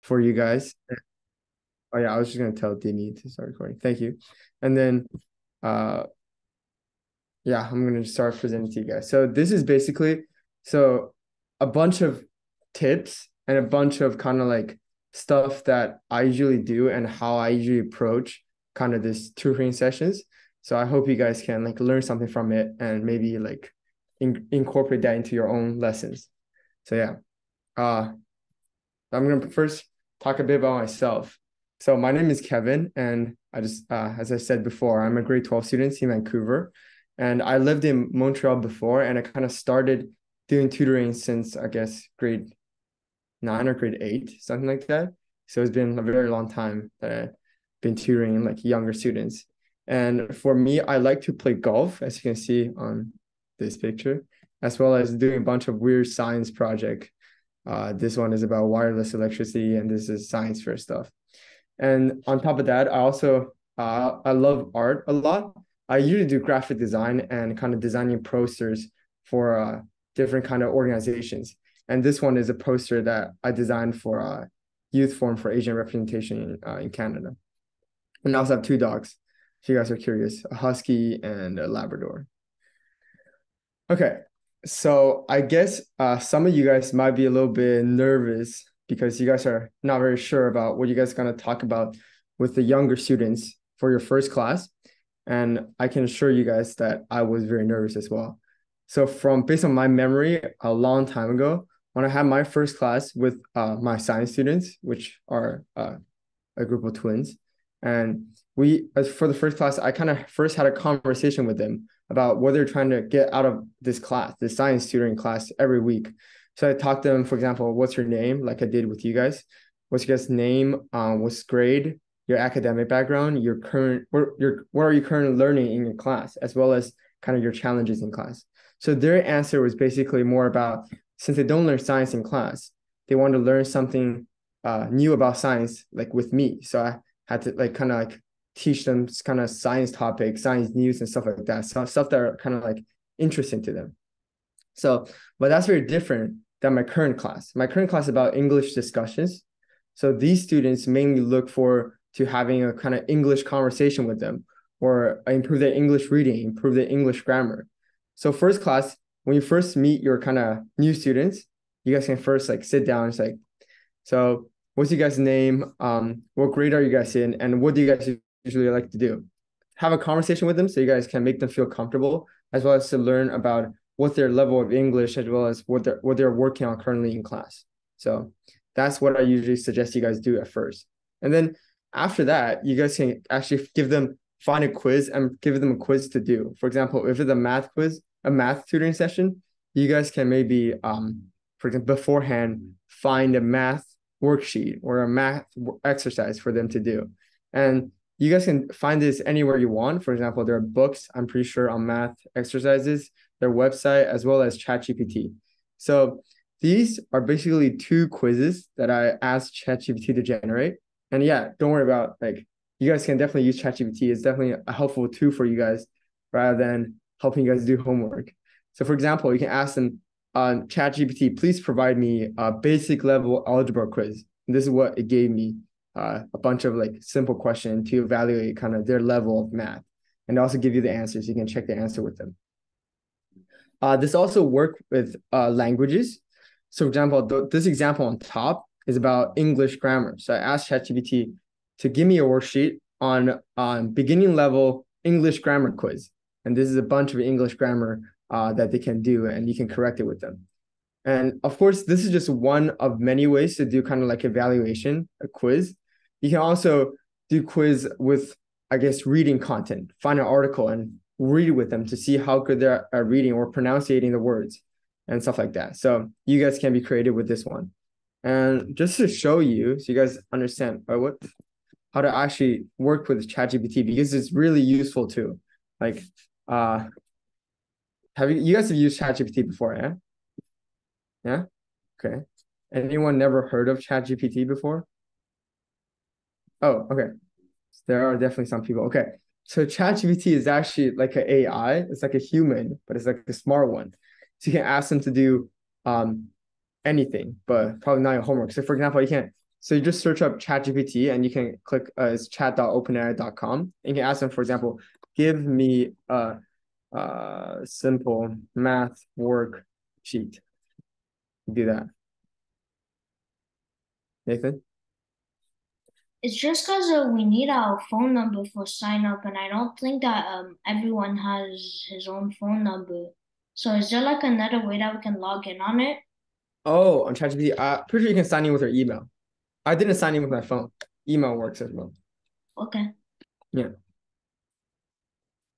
for you guys. Oh yeah, I was just gonna tell Dini to start recording. Thank you. And then yeah, I'm gonna start presenting to you guys. So this is basically a bunch of tips and a bunch of kind of like stuff that I usually do and how I usually approach kind of this tutoring sessions. So I hope you guys can like learn something from it and maybe like incorporate that into your own lessons. So yeah, I'm gonna first talk a bit about myself. So my name is Kevin, and I just, as I said before, I'm a grade 12 student in Vancouver, and I lived in Montreal before, and I kind of started doing tutoring since, I guess, grade 9 or grade 8, something like that. So it's been a very long time that I've been tutoring like younger students. And for me, I like to play golf, as you can see on this picture, as well as doing a bunch of weird science project. This one is about wireless electricity, and this is science fair stuff. And on top of that, I also I love art a lot. I usually do graphic design and kind of designing posters for different kind of organizations. And this one is a poster that I designed for Youth Forum for Asian Representation in Canada. And I also have 2 dogs, if you guys are curious, a husky and a Labrador. Okay, so I guess some of you guys might be a little bit nervous because you guys are not very sure about what you guys are going to talk about with the younger students for your first class. And I can assure you guys that I was very nervous as well. So based on my memory, a long time ago, when I had my first class with my science students, which are a group of twins, and for the first class, I kind of first had a conversation with them about what they're trying to get out of this class, this science tutoring class every week. So I talked to them, for example, what's your name, like I did with you guys? What's your guys' name? What's grade? Your academic background? Your current, what are you currently learning in your class, as well as kind of your challenges in class. So their answer was basically more about, since they don't learn science in class, they want to learn something new about science, like with me. So I had to like kind of like teach them kind of science topics, science news and stuff like that. So stuff that are kind of like interesting to them. So, but that's very different than my current class. My current class is about English discussions. So these students mainly look forward to having a kind of English conversation with them, or improve their English reading, improve their English grammar. So first class, when you first meet your kind of new students, you guys can first like sit down and say, so what's your guys' name? What grade are you guys in? And what do you guys usually like to do? Have a conversation with them so you guys can make them feel comfortable, as well as to learn about what their level of English, as well as what they're working on currently in class. So that's what I usually suggest you guys do at first. And then after that, you guys can actually find a quiz and give them a quiz to do. For example, if it's a math quiz, a math tutoring session, you guys can maybe, for example, beforehand, find a math worksheet or a math exercise for them to do. And you guys can find this anywhere you want. For example, there are books, I'm pretty sure, on math exercises, their website, as well as ChatGPT. So these are basically 2 quizzes that I asked ChatGPT to generate. And yeah, don't worry about, like, you guys can definitely use ChatGPT. It's definitely a helpful tool for you guys rather than helping you guys do homework. So for example, you can ask them on ChatGPT, please provide me a basic level algebra quiz. And this is what it gave me. A bunch of like simple questions to evaluate kind of their level of math, and also give you the answers. You can check the answer with them. This also works with languages. So for example, this example on top is about English grammar. So I asked ChatGPT to give me a worksheet on beginning level English grammar quiz. And this is a bunch of English grammar that they can do, and you can correct it with them. And of course, this is just one of many ways to do kind of like evaluation, a quiz. You can also do quiz with, I guess, reading content. Find an article and read with them to see how good they're at reading or pronouncing the words and stuff like that. So you guys can be creative with this one. And just to show you, so you guys understand how to actually work with ChatGPT, because it's really useful too. Like, you guys have used ChatGPT before, yeah? Yeah? Okay. Anyone never heard of ChatGPT before? Oh, okay. There are definitely some people. Okay. So ChatGPT is actually like an AI. It's like a human, but it's like a smart one. So you can ask them to do anything, but probably not your homework. So for example, you can So you just search up ChatGPT and you can click it's chat.openai.com. And you can ask them, for example, give me a simple math worksheet. Do that. Nathan? It's just because we need our phone number for sign up, and I don't think that everyone has his own phone number. So is there like another way that we can log in on it? Oh, on ChatGPT, pretty sure you can sign in with your email. I didn't sign in with my phone. Email works as well. Okay. Yeah.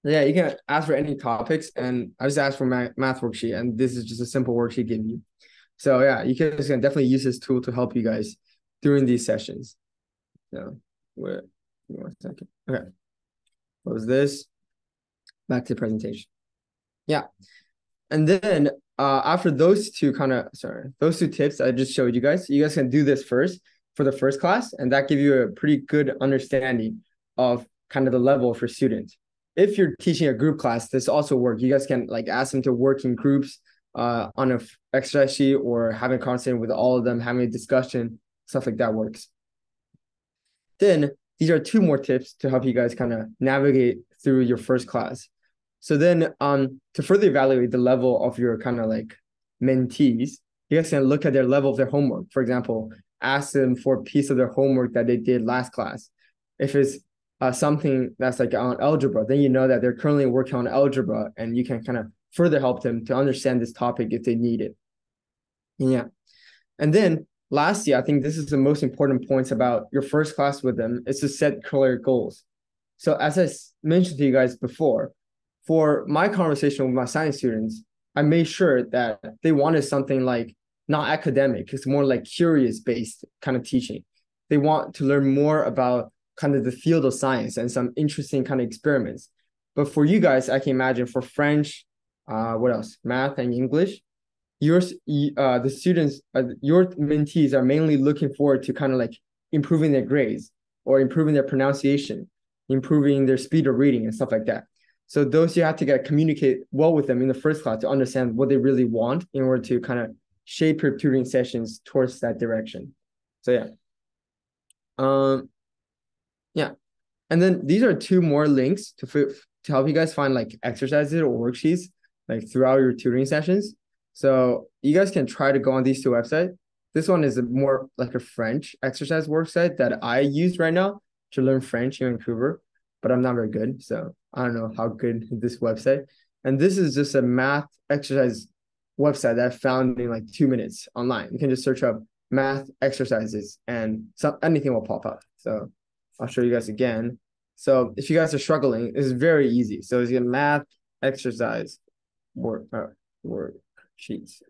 Yeah, you can ask for any topics, and I just asked for my math worksheet, and this is just a simple worksheet given you. So yeah, you can definitely use this tool to help you guys during these sessions. So wait 1 second. Okay. Close this. Back to the presentation. Yeah. And then after those two tips I just showed you guys can do this first for the first class, and that give you a pretty good understanding of kind of the level for students. If you're teaching a group class, this also works. You guys can like ask them to work in groups on a exercise sheet, or having a conversation with all of them, having a discussion, stuff like that works. Then these are two more tips to help you guys kind of navigate through your first class. So then to further evaluate the level of your kind of like mentees, you guys can look at their level of their homework. For example, ask them for a piece of their homework that they did last class. If it's something that's like on algebra, then you know that they're currently working on algebra, and you can kind of further help them to understand this topic if they need it. Yeah. And then lastly, I think this is the most important points about your first class with them, is to set clear goals. So as I mentioned to you guys before, for my conversation with my science students, I made sure that they wanted something like not academic, it's more like curious based kind of teaching. They want to learn more about kind of the field of science and some interesting kind of experiments. But for you guys, I can imagine for French, what else? Math and English, your students, your mentees are mainly looking forward to kind of like improving their grades or improving their pronunciation, improving their speed of reading and stuff like that. So those you have to communicate well with them in the first class to understand what they really want in order to kind of shape your tutoring sessions towards that direction. So yeah. And then these are two more links to help you guys find like exercises or worksheets like throughout your tutoring sessions. So you guys can try to go on these two websites. This one is more like a French exercise worksite that I use right now to learn French in Vancouver, but I'm not very good. So I don't know how good this website. And this is just a math exercise website that I found in like 2 minutes online. You can just search up math exercises and anything will pop up. So I'll show you guys again. So if you guys are struggling, it's very easy. So it's a math exercise worksheets.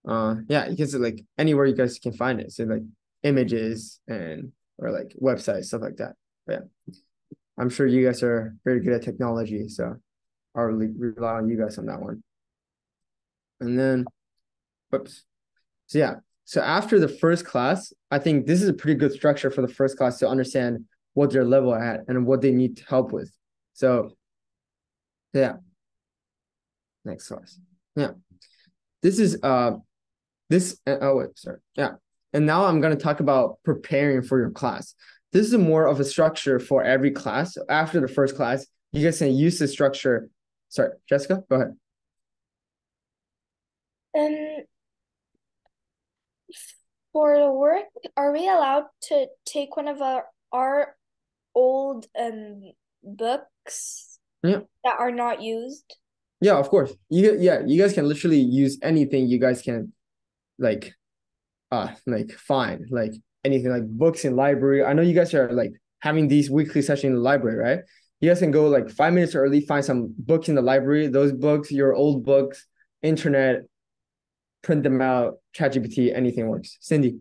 Yeah, you can see like anywhere you guys can find it. So like images or like websites, stuff like that. But yeah, I'm sure you guys are very good at technology, so I'll rely on you guys on that one. And then, whoops. So yeah, so after the first class, I think this is a pretty good structure for the first class to understand what their level at and what they need help with. So yeah, next class. Yeah, this is oh wait, sorry. Yeah, and now I'm going to talk about preparing for your class. This is more of a structure for every class. After the first class, you guys can use this structure. Sorry, Jessica, go ahead. For the work, are we allowed to take one of our old books that are not used? Yeah, of course. You guys can literally use anything you guys can like find, like anything like books in library. I know you guys are like having these weekly sessions in the library, right? You guys can go like 5 minutes early, find some books in the library. Those books, your old books, internet, print them out, ChatGPT, anything works. Cindy.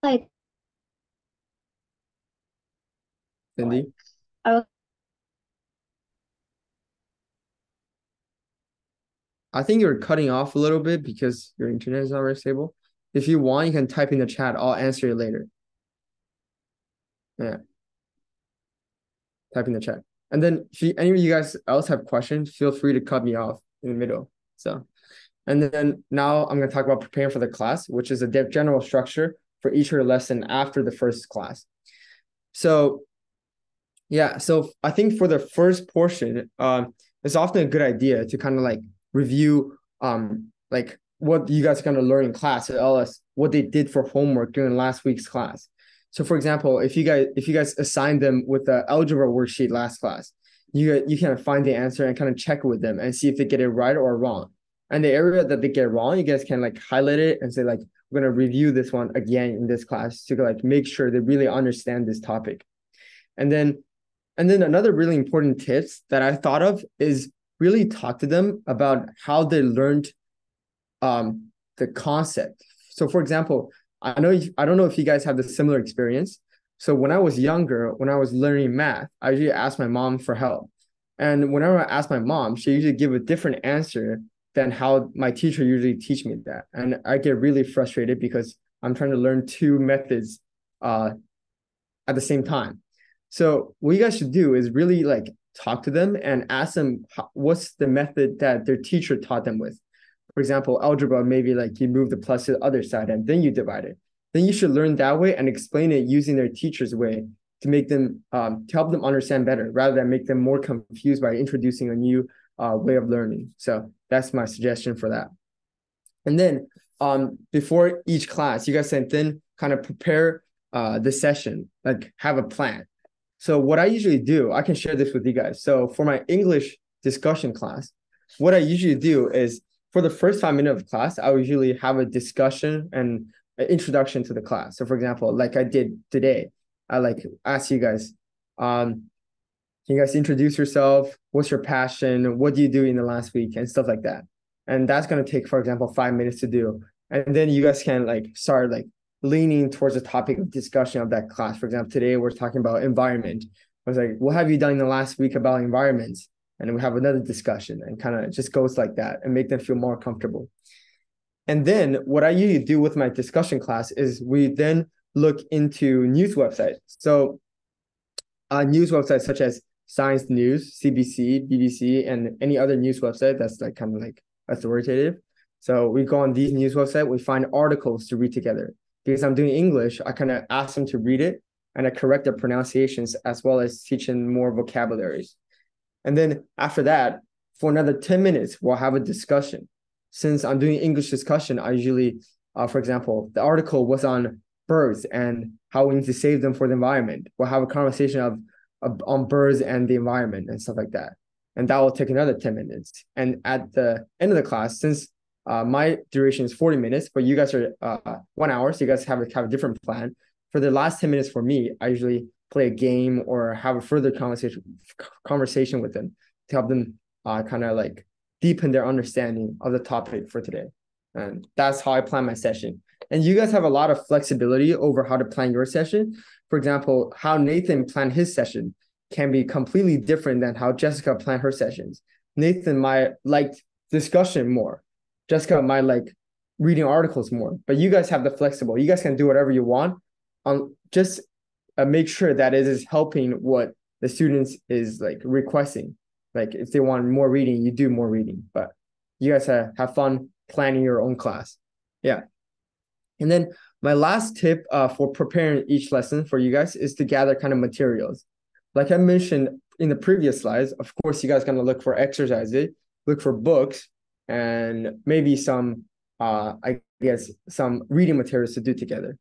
Like Cindy. I think you're cutting off a little bit because your internet is not very stable. If you want, you can type in the chat. I'll answer it later. Yeah. Type in the chat. And then if any of you guys else have questions, feel free to cut me off in the middle. So And then now I'm going to talk about preparing for the class, which is a general structure for each of your lesson after the first class. So yeah, so I think for the first portion, it's often a good idea to kind of like review like what you guys are going to learn in class, as well as what they did for homework during last week's class. So for example, if you guys assigned them with the algebra worksheet last class, you can find the answer and kind of check it with them and see if they get it right or wrong. And the area that they get wrong, you guys can like highlight it and say like, we're going to review this one again in this class to like make sure they really understand this topic. And then another really important tips that I thought of is really talk to them about how they learned the concept. So for example, I don't know if you guys have the similar experience. So when I was younger, when I was learning math, I usually asked my mom for help. And whenever I asked my mom, she usually give a different answer than how my teacher usually teach me that. And I get really frustrated because I'm trying to learn two methods at the same time. So what you guys should do is really like talk to them and ask them what's the method that their teacher taught them with. For example, algebra, maybe like you move the plus to the other side and then you divide it. Then you should learn that way and explain it using their teacher's way to make them, to help them understand better rather than make them more confused by introducing a new way of learning. So that's my suggestion for that. And then before each class, you guys can then kind of prepare the session, like have a plan. So what I usually do, I can share this with you guys. So for my English discussion class, what I usually do is for the first 5 minutes of class, I would usually have a discussion and an introduction to the class. So for example, like I did today, I like ask you guys, can you guys introduce yourself? What's your passion? What do you do in the last week and stuff like that? And that's going to take, for example, 5 minutes to do. And then you guys can like start like leaning towards the topic of discussion of that class. For example, today we're talking about environment. I was like, what have you done in the last week about environments? And then we have another discussion and kind of just goes like that and make them feel more comfortable. And then what I usually do with my discussion class is we then look into news websites. So news websites such as Science News, CBC, BBC, and any other news website that's like kind of like authoritative. So we go on these news websites, we find articles to read together. Because I'm doing English, I kind of ask them to read it and I correct their pronunciations as well as teach them more vocabularies. And then after that, for another 10 minutes, we'll have a discussion. Since I'm doing English discussion, I usually, for example, the article was on birds and how we need to save them for the environment. We'll have a conversation on birds and the environment and stuff like that. And that will take another 10 minutes. And at the end of the class, since my duration is 40 minutes, but you guys are 1 hour, so you guys have a different plan. For the last 10 minutes for me, I usually play a game or have a further conversation with them to help them kind of like deepen their understanding of the topic for today. And that's how I plan my session. And you guys have a lot of flexibility over how to plan your session. For example, how Nathan planned his session can be completely different than how Jessica planned her sessions. Nathan might like discussion more. Jessica might like reading articles more, but you guys have the flexible. You guys can do whatever you want. Just make sure that it is helping what the students is like requesting. Like if they want more reading, you do more reading, but you guys have fun planning your own class. Yeah. And then my last tip for preparing each lesson for you guys is to gather kind of materials. Like I mentioned in the previous slides, of course, you guys are going to look for exercises, look for books, and maybe some, I guess, some reading materials to do together.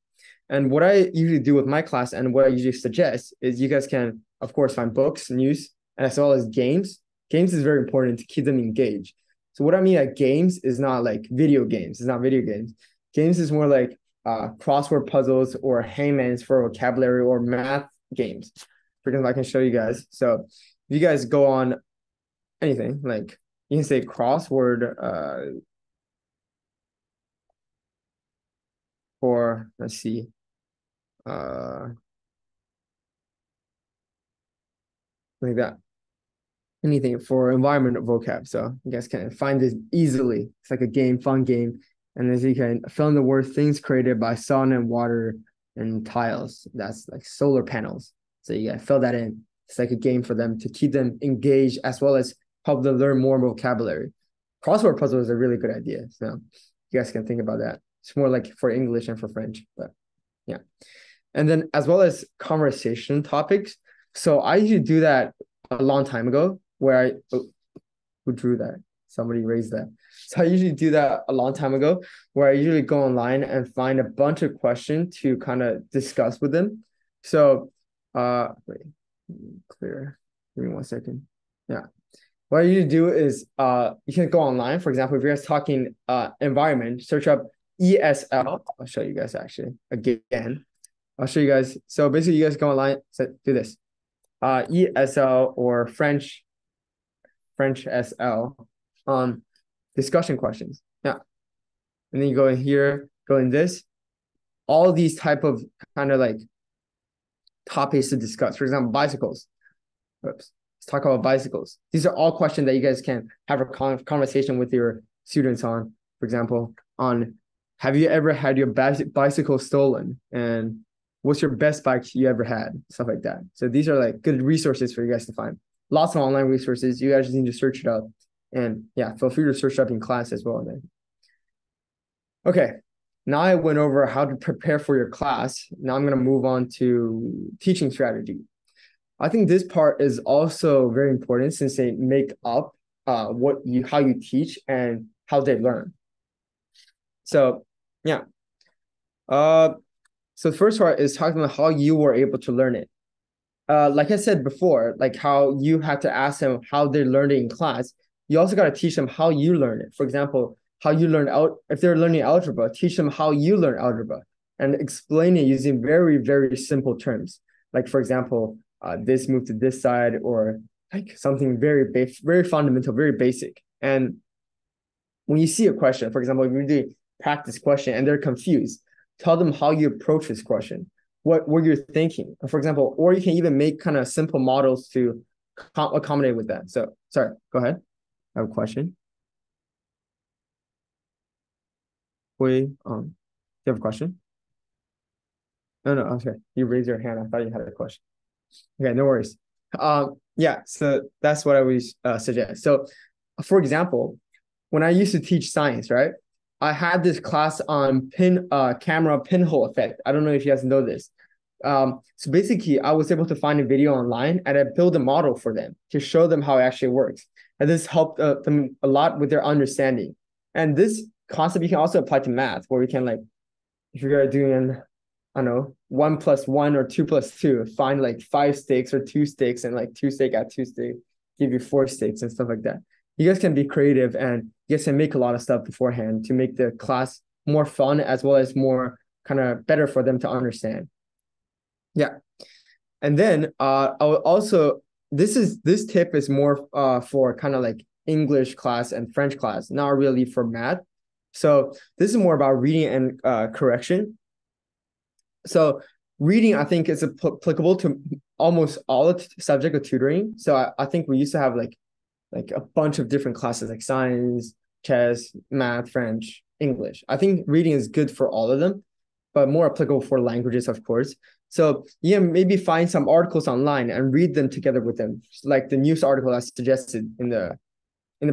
And what I usually do with my class and what I usually suggest is you guys can, of course, find books, news, as well as games. Games is very important to keep them engaged. So what I mean by games is not like video games. It's not video games. Games is more like crossword puzzles or hangmans for vocabulary or math games. For example, I can show you guys. So if you guys go on anything, like you can say crossword or let's see. Like that. Anything for environment vocab. So you guys can find this easily. It's like a game, fun game. And as you can fill in the word things created by sun and water and tiles. That's like solar panels. So you gotta fill that in. It's like a game for them to keep them engaged as well as help them learn more vocabulary. Crossword puzzle is a really good idea. So you guys can think about that. It's more like for English and for French, but yeah. And then as well as conversation topics. So I usually do that a long time ago where who drew that? Somebody raised that. So I usually do that a long time ago where I usually go online and find a bunch of questions to kind of discuss with them. So wait, clear. Give me 1 second. Yeah. What you do is you can go online. For example, if you're guys talking environment, search up ESL. I'll show you guys actually again. I'll show you guys. So basically you guys go online, so do this. ESL or French SL discussion questions. Yeah. And then you go in here, go in this. All these type of kind of like topics to discuss. For example, bicycles. Oops. Let's talk about bicycles. These are all questions that you guys can have a conversation with your students on. For example, on have you ever had your bicycle stolen? And what's your best bike you ever had? Stuff like that. So these are like good resources for you guys to find. Lots of online resources. You guys just need to search it up. And yeah, feel free to search it up in class as well. Then. Okay. Now I went over how to prepare for your class. Now I'm going to move on to teaching strategy. I think this part is also very important since they make up how you teach and how they learn. So yeah. So the first part is talking about how you were able to learn it. Like I said before, like how you had to ask them how they learned it in class. You also got to teach them how you learn it. For example, how you learn if they're learning algebra, teach them how you learn algebra and explain it using very, very simple terms. Like for example, this move to this side, or like something very fundamental, very basic. And when you see a question, for example, if you're doing practice question and they're confused, tell them how you approach this question, what you're thinking, for example, or you can even make kind of simple models to accommodate with that. So, sorry, go ahead. I have a question. Do you have a question? No, okay. You raised your hand. I thought you had a question. Okay, no worries. Yeah, so that's what I would suggest. So, for example, when I used to teach science, right, I had this class on camera pinhole effect. I don't know if you guys know this. So basically, I was able to find a video online and I built a model for them to show them how it actually works. And this helped them a lot with their understanding. And this concept you can also apply to math, where we can, like, if you're doing, I don't know, 1 + 1 or 2 + 2, find like 5 stakes or 2 stakes, and like 2 stake at 2 stake, give you 4 stakes and stuff like that. You guys can be creative and you guys can make a lot of stuff beforehand to make the class more fun as well as more kind of better for them to understand. Yeah. And then I will also, this tip is more for kind of like English class and French class, not really for math. So this is more about reading and correction. So reading, I think, is applicable to almost all subject of tutoring. So I think we used to have like a bunch of different classes like science, chess, math, French, English. I think reading is good for all of them, but more applicable for languages, of course. So yeah, maybe find some articles online and read them together with them, like the news article I suggested in the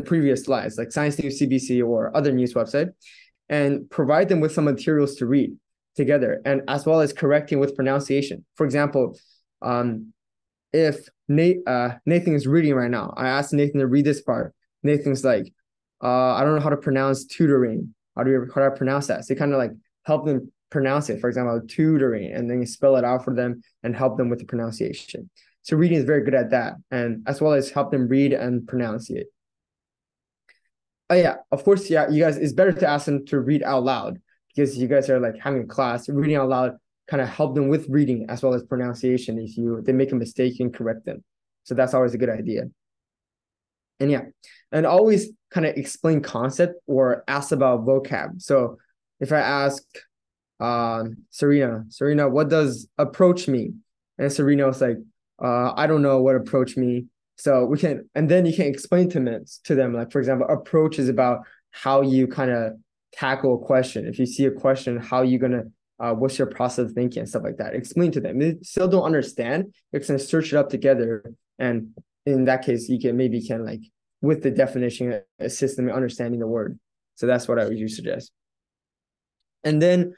previous slides, like Science News, CBC, or other news website, and provide them with some materials to read together, and as well as correcting with pronunciation. For example, if Nathan is reading right now, I asked Nathan to read this part. Nathan's like, I don't know how to pronounce tutoring. How do I pronounce that? So kind of like help them pronounce it. For example, tutoring, and then you spell it out for them and help them with the pronunciation. So reading is very good at that, and as well as help them read and pronounce it. Oh yeah, of course, yeah, you guys, it's better to ask them to read out loud because you guys are like having a class. Reading out loud kind of help them with reading as well as pronunciation. If they make a mistake, you can correct them. So that's always a good idea. And yeah, and always kind of explain concept or ask about vocab. So if I ask Serena, what does approach mean? And Serena was like, I don't know what approach mean. So we can, and then you can explain to them, like, for example, approach is about how you kind of tackle a question. If you see a question, how you going to, what's your process of thinking and stuff like that. Explain to them. They still don't understand. You can search it up together. And in that case, you can like with the definition, assist them in understanding the word. So that's what I would suggest. And then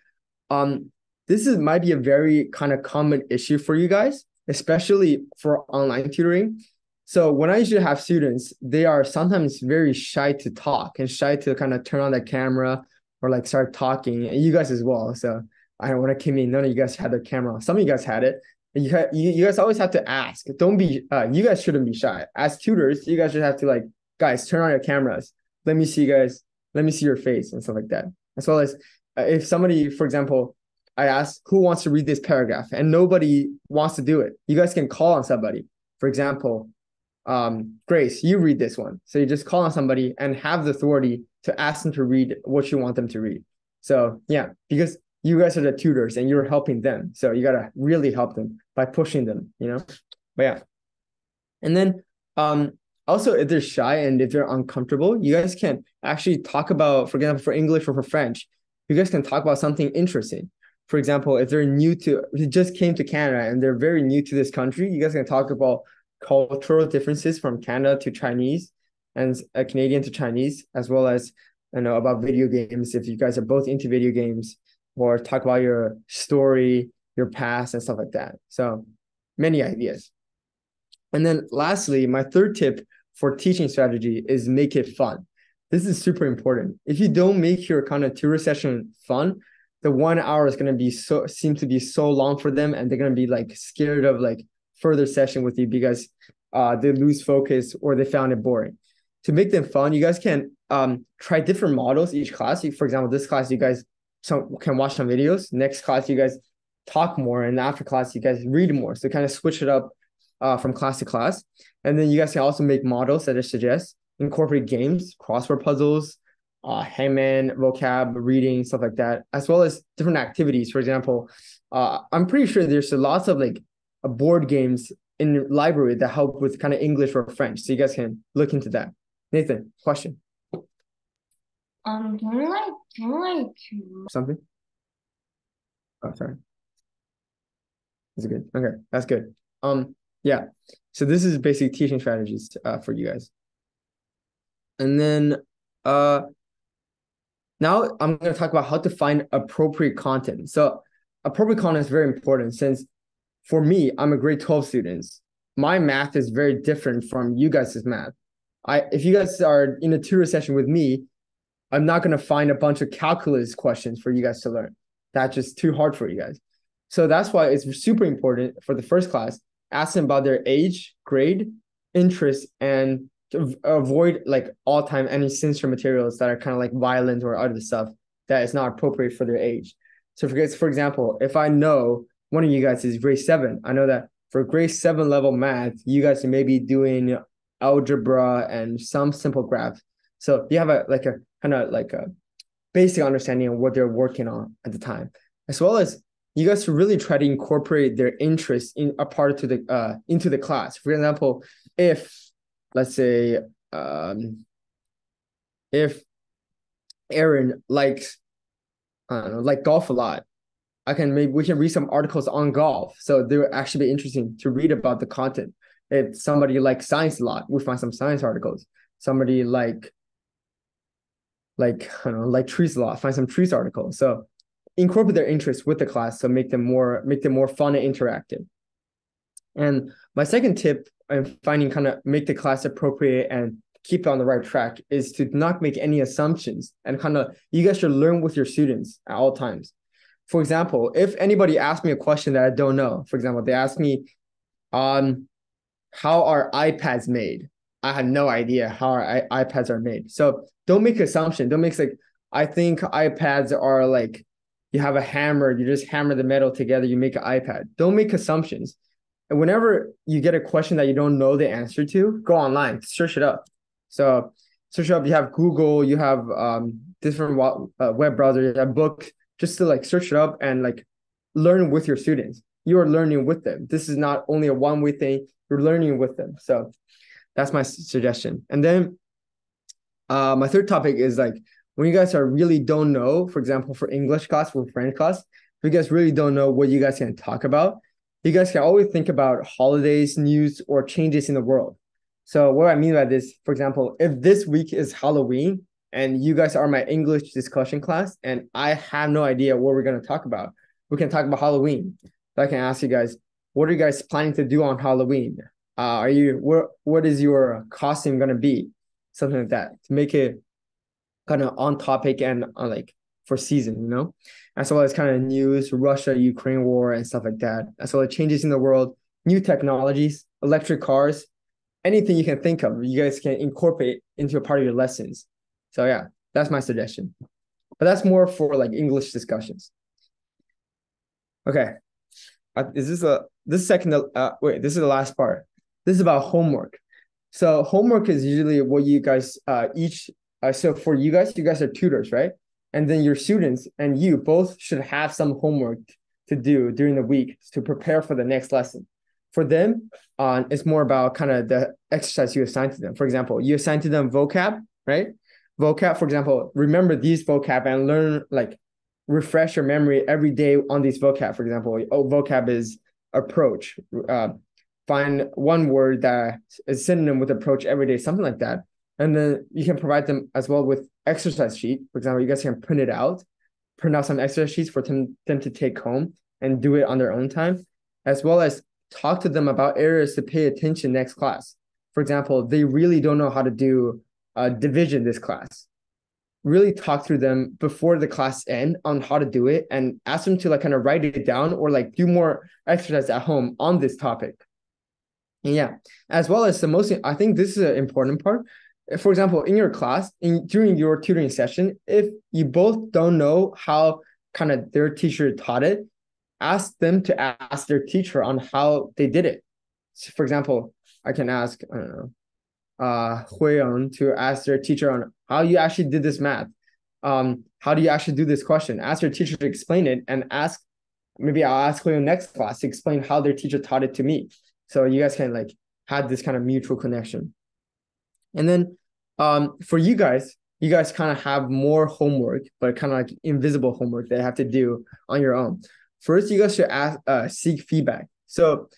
might be a very kind of common issue for you guys, especially for online tutoring. So when I usually have students, they are sometimes very shy to talk and shy to kind of turn on the camera or like start talking, and you guys as well. So I don't want to kid me, none of you guys had their camera on. Some of you guys had it. You guys always have to ask. Don't be, you guys shouldn't be shy. As tutors, you guys should have to like, guys, turn on your cameras. Let me see you guys. Let me see your face and stuff like that. As well as if somebody, for example, I ask who wants to read this paragraph and nobody wants to do it, you guys can call on somebody. For example, Grace, you read this one. So you just call on somebody and have the authority to ask them to read what you want them to read. So yeah, because you guys are the tutors and you're helping them. So you got to really help them by pushing them, you know? But yeah. And then also, if they're shy and if they're uncomfortable, you guys can actually talk about, for example, for English or for French, you guys can talk about something interesting. For example, if they just came to Canada and they're very new to this country, you guys can talk about cultural differences from Canada to Chinese and Canadian to Chinese, as well as, about video games, if you guys are both into video games, or talk about your story, your past, and stuff like that. So many ideas. And then lastly, my third tip for teaching strategy is make it fun. This is super important. If you don't make your kind of tutor session fun, the 1 hour is going to seem to be so long for them, and they're going to be like scared of like further session with you because they lose focus or they found it boring. To make them fun, you guys can try different models each class. For example, this class, you guys can watch some videos. Next class, you guys talk more. And after class, you guys read more. So kind of switch it up from class to class. And then you guys can also make models that I suggest, incorporate games, crossword puzzles, hangman, vocab, reading, stuff like that, as well as different activities. For example, I'm pretty sure there's lots of like board games in the library that help with kind of English or French. So you guys can look into that. Nathan, question? Can we something? Oh, sorry. Is it good? Okay, that's good. Yeah. So this is basic teaching strategies for you guys. And then now I'm going to talk about how to find appropriate content. So appropriate content is very important since for me, I'm a grade 12 student. My math is very different from you guys' math. If you guys are in a tutor session with me, I'm not going to find a bunch of calculus questions for you guys to learn. That's just too hard for you guys. So that's why it's super important for the first class, ask them about their age, grade, interest, and to avoid like all time any sinister materials that are kind of like violent or other stuff that is not appropriate for their age. So for example, if I know one of you guys is grade 7, I know that for grade 7 level math, you guys may be doing algebra and some simple graphs. So you have a kind of like a basic understanding of what they're working on at the time, as well as you guys should really try to incorporate their interest in a part of into the class. For example, if let's say if Aaron likes like golf a lot, we can read some articles on golf. So they would actually be interesting to read about the content. If somebody likes science a lot, we find some science articles. Somebody like trees a lot, find some trees articles. So incorporate their interests with the class, so make them more fun and interactive. And my second tip in finding kind of make the class appropriate and keep it on the right track is to not make any assumptions, and kind of you guys should learn with your students at all times. For example, if anybody asks me a question that I don't know, for example, they ask me how are iPads made? I had no idea how our iPads are made. So don't make assumption. Don't make like, I think iPads are like, you have a hammer, you just hammer the metal together, you make an iPad. Don't make assumptions. And whenever you get a question that you don't know the answer to, go online, search it up. So search it up, you have Google, you have different web browsers, you have books, just to like search it up and like learn with your students. You are learning with them. This is not only a one-way thing, you're learning with them. So that's my suggestion. And then my third topic is like, when you guys really don't know, for example, for English class, for French class, if you guys really don't know what you guys can talk about, you guys can always think about holidays, news, or changes in the world. So what I mean by this, for example, if this week is Halloween and you guys are my English discussion class and I have no idea what we're going to talk about, we can talk about Halloween. So I can ask you guys, what are you guys planning to do on Halloween? What is your costume going to be? Something like that to make it kind of on topic and like for season, you know, as well as kind of news, Russia-Ukraine war and stuff like that, as well as changes in the world, new technologies, electric cars, anything you can think of, you guys can incorporate into a part of your lessons. So yeah, that's my suggestion. But that's more for like English discussions. Okay. This is the last part. This is about homework. So homework is usually what you guys so for you guys are tutors, right? And then your students and you both should have some homework to do during the week to prepare for the next lesson. For them, it's more about kind of the exercise you assign to them. For example, you assign to them vocab, right? Vocab, for example, remember these vocab and learn, like, refresh your memory every day on these vocab. For example, vocab is approach. Find one word that is synonym with approach every day, something like that. And then you can provide them as well with exercise sheet. For example, you guys can print out some exercise sheets for them to take home and do it on their own time, as well as talk to them about areas to pay attention next class. For example, they really don't know how to do division this class. Really talk through them before the class end on how to do it and ask them to like kind of write it down or like do more exercise at home on this topic. And yeah, as well as I think this is an important part. For example, in your class, during your tutoring session, if you both don't know how kind of their teacher taught it, ask them to ask their teacher on how they did it. So for example, I can ask, I don't know, Huiyang to ask their teacher on how you actually did this math. How do you actually do this question? Ask your teacher to explain it and maybe I'll ask Huiyang next class to explain how their teacher taught it to me. So you guys can like have this kind of mutual connection. And then for you guys kind of have more homework, but kind of like invisible homework they have to do on your own. First, you guys should seek feedback. So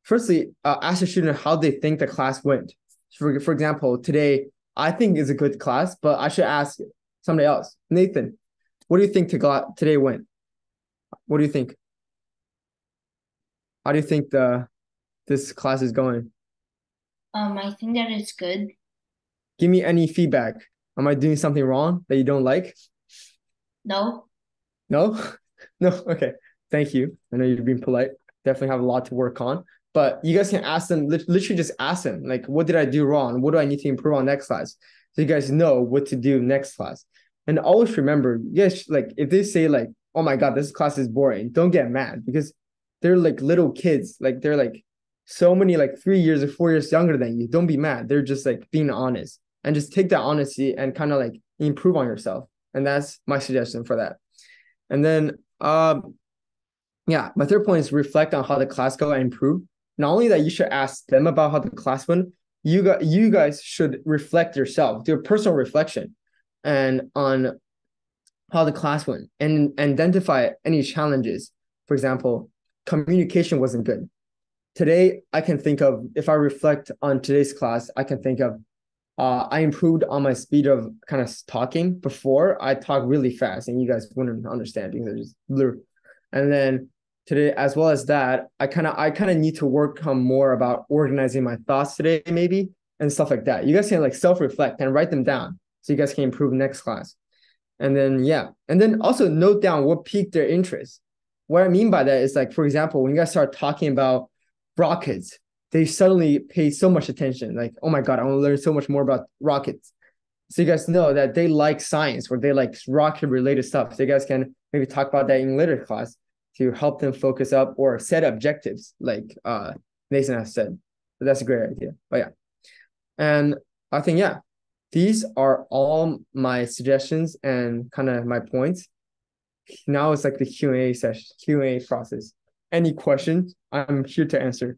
firstly, ask the student how they think the class went. For example, today, I think is a good class, but I should ask somebody else. Nathan, what do you think today went? What do you think? How do you think this class is going? I think that it's good. Give me any feedback. Am I doing something wrong that you don't like? No. No? No? Okay. Thank you. I know you're being polite. Definitely have a lot to work on. But you guys can ask them, literally just ask them, like, what did I do wrong? What do I need to improve on next class? So you guys know what to do next class. And always remember, you guys, like, if they say, like, oh my God, this class is boring, don't get mad because they're like little kids. Like, they're like so many, like 3 years or 4 years younger than you. Don't be mad. They're just like being honest. And just take that honesty and kind of like improve on yourself. And that's my suggestion for that. And then, yeah, my third point is reflect on how the class go and improve. Not only that you should ask them about how the class went, you guys should reflect yourself, do a personal reflection and on how the class went and identify any challenges. For example, communication wasn't good. Today, I can think of, if I reflect on today's class, I can think of, I improved on my speed of kind of talking. Before I talk really fast and you guys wouldn't understand because I just blur. And then today, as well as that, I kind of need to work on more about organizing my thoughts today, maybe, and stuff like that. You guys can like self-reflect and write them down so you guys can improve next class. And then, yeah. And then also note down what piqued their interest. What I mean by that is like, for example, when you guys start talking about rockets, they suddenly pay so much attention. Like, oh my God, I want to learn so much more about rockets. So you guys know that they like science or they like rocket related stuff. So you guys can maybe talk about that in later class to help them focus up or set objectives like Nathan has said. So that's a great idea. But yeah. And I think, yeah, these are all my suggestions and kind of my points. Now it's like the Q&A session, Q&A process. Any questions? I'm here to answer.